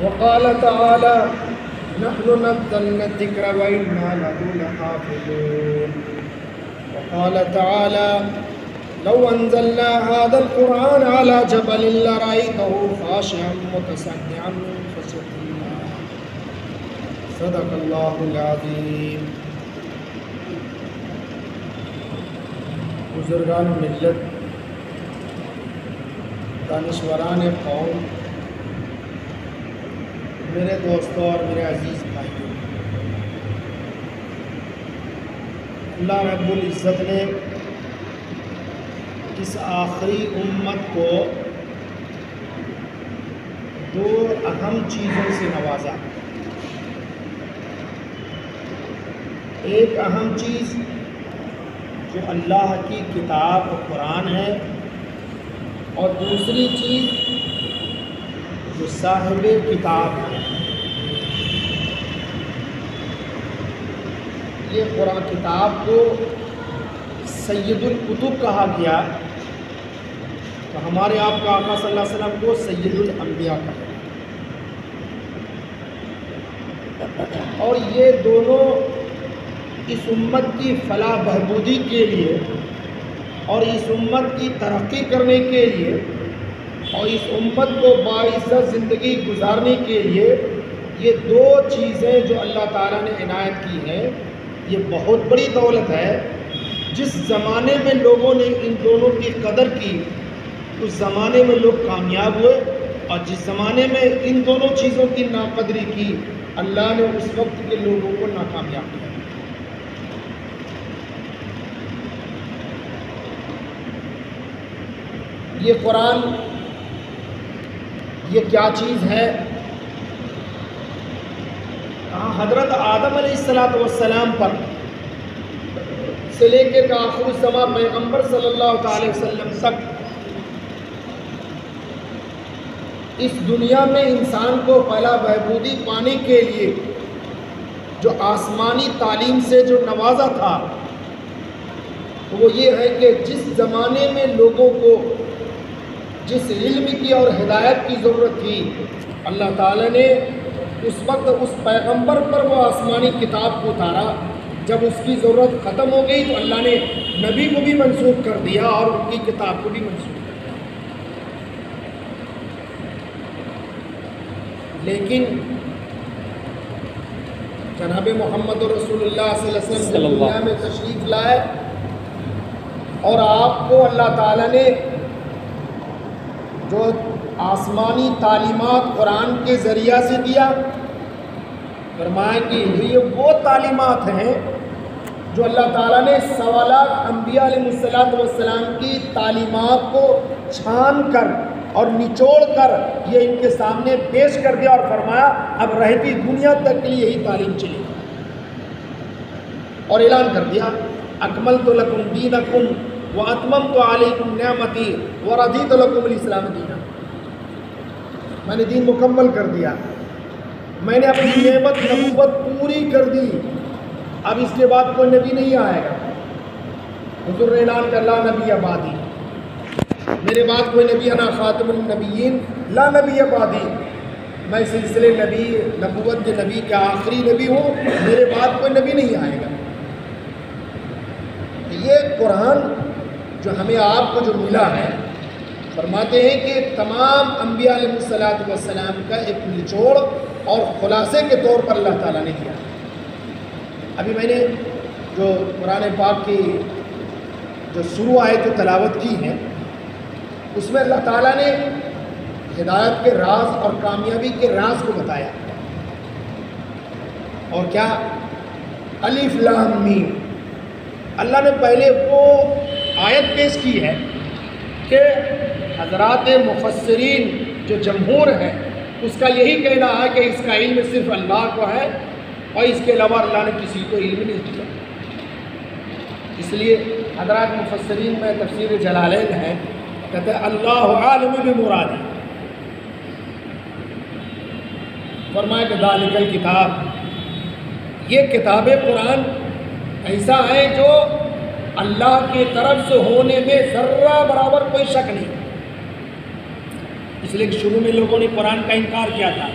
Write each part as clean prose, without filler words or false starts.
وقال تعالى نحن نزلنا الذكر وإنا له لحافظون وقال تعالى لو أنزلنا هذا القرآن على جبل لرأيته خاشعا متصدعا من خشية الله صدق الله العظيم. بزرگان ملت، دانشوران قوم، میرے دوستوں اور میرے عزیز بھائیوں، اللہ رب العزت نے اس آخری امت کو دو اہم چیزوں سے نوازا. ایک اہم چیز جو اللہ کی کتاب قرآن ہے، اور دوسری چیز جو صاحب کتاب ہے. یہ قرآن کتاب کو سید الکتب کہا گیا، تو ہمارے آپ کا آقا صلی اللہ علیہ وسلم کو سید الانبیاء کہا. اور یہ دونوں اس امت کی فلاح بہبودی کے لیے اور اس امت کی ترقی کرنے کے لیے اور اس امت کو باعزت زندگی گزارنے کے لیے یہ دو چیزیں جو اللہ تعالیٰ نے عنایت کی ہیں، یہ بہت بڑی دولت ہے. جس زمانے میں لوگوں نے ان دونوں کی قدر کی اس زمانے میں لوگ کامیاب ہوئے، اور جس زمانے میں ان دونوں چیزوں کی ناقدری کی اللہ نے اس وقت کے لوگوں کو ناکامیاب کیا. یہ قرآن یہ کیا چیز ہے؟ حضرت آدم علیہ السلام پر سے لے کے آخر الزمان پیغمبر صلی اللہ تعالی وسلم تک اس دنیا میں انسان کو فلاح بہبودی پانے کے لیے جو آسمانی تعلیم سے جو نوازا تھا وہ یہ ہے کہ جس زمانے میں لوگوں کو جس علم کی اور ہدایت کی ضرورت تھی، اللہ تعالیٰ نے اس وقت اس پیغمبر پر وہ آسمانی کتاب کو اتارا. جب اس کی ضرورت ختم ہو گئی تو اللہ نے نبی کو بھی منسوخ کر دیا اور ان کی کتاب کو بھی منسوخ کر دیا. لیکن جناب محمد رسول اللہ صلی اللہ علیہ وسلم دنیا میں تشریف لائے اور آپ کو اللہ تعالیٰ نے جو آسمانی تعلیمات قرآن کے ذریعہ سے دیا، فرمایا کہ یہ وہ تعلیمات ہیں جو اللہ تعالیٰ نے سوالات انبیاء علیہ السلام کی تعلیمات کو چھان کر اور نچوڑ کر یہ ان کے سامنے پیش کر دیا اور فرمایا اب رہتی دنیا تک کے لیے یہی تعلیم چلے گی. اور اعلان کر دیا اکملت لکم دینکم وَأَتْمَمْتُ عَلَيْكُمْ نِعْمَتِي وَرَضِيتُ لَكُمُ الْإِسْلَامَ دِينًا. میں نے دین مکمل کر دیا، میں نے اپنی نعمت نبوت پوری کر دی، اب اس کے بعد کوئی نبی نہیں آئے گا. حضور نے اعلان کر لا نبی بعدی، میرے بعد کوئی نبی انا خاتم النبیین لا نبی بعدی، میں سلسلے نبی نبوت کے نبی کا آخری نبی ہوں، میرے بعد کوئی نبی نہیں آئے گا. یہ قرآن جو ہمیں آپ کو جو ملا ہے، فرماتے ہیں کہ تمام انبیاء علیہ السلام کا ایک نچوڑ اور خلاصے کے طور پر اللہ تعالیٰ نے دیا. ابھی میں نے جو قرآن پاک کی جو شروع آیت جو تلاوت کی ہے اس میں اللہ تعالیٰ نے ہدایت کے راز اور کامیابی کے راز کو بتایا. اور کیا؟ الف لام میم. اللہ نے پہلے وہ آیت پیش کی ہے کہ حضرات مفسرین جو جمہور ہیں اس کا یہی کہنا ہے کہ اس کا علم صرف اللہ کو ہے اور اس کے علاوہ اللہ نے کسی کو علم نہیں دیا. اس لیے حضرات مفسرین میں تفسیر جلالین ہے، کہتے ہیں اللہ عالم بمرادی. فرمایا کہ ذالک الکتاب، یہ کتاب قرآن ایسا ہے جو اللہ کی طرف سے ہونے میں ذرہ برابر کوئی شک نہیں. اس لیے کہ شروع میں لوگوں نے قرآن کا انکار کیا تھا،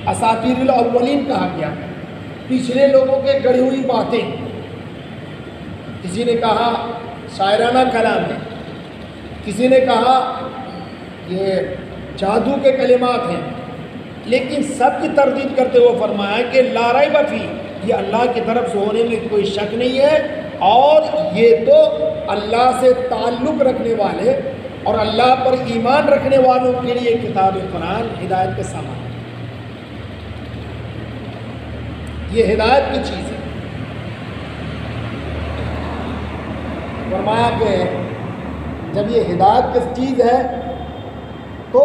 اساطیر الاولین کہا گیا، پچھلے لوگوں کے گڑھی ہوئی باتیں۔ کسی نے کہا شاعرانہ کلام ہے، کسی نے کہا یہ جادو کے کلمات ہیں، لیکن سب کی تردید کرتے ہوئے فرمایا کہ لا ریب فیہ، یہ اللہ کی طرف سے ہونے میں کوئی شک نہیں ہے، اور یہ تو اللہ سے تعلق رکھنے والے اور اللہ پر ایمان رکھنے والوں کے لیے کتاب قرآن ہدایت کے سامان ہے، یہ ہدایت کی چیز ہے۔ فرمایا کہ جب یہ ہدایت کی چیز ہے تو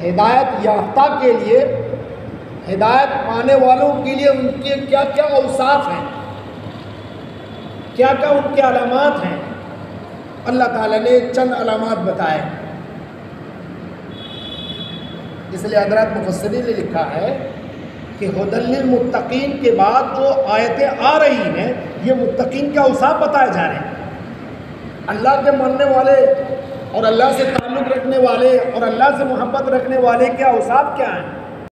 ہدایت یافتہ کے لیے، ہدایت پانے والوں کے لیے ان کے کیا کیا اوصاف ہیں، کیا کیا ان کے علامات ہیں، اللہ تعالیٰ نے چند علامات بتائے۔ اس لیے حضرات مفسرین نے لکھا ہے کہ ھدی للمتقین کے بعد جو آیتیں آ رہی ہیں یہ متقین کے اوصاف بتائے جا رہے ہیں۔ اللہ کے ماننے والے اور اللہ سے تعلق رکھنے والے اور اللہ سے محبت رکھنے والے کے اوصاف کیا ہیں؟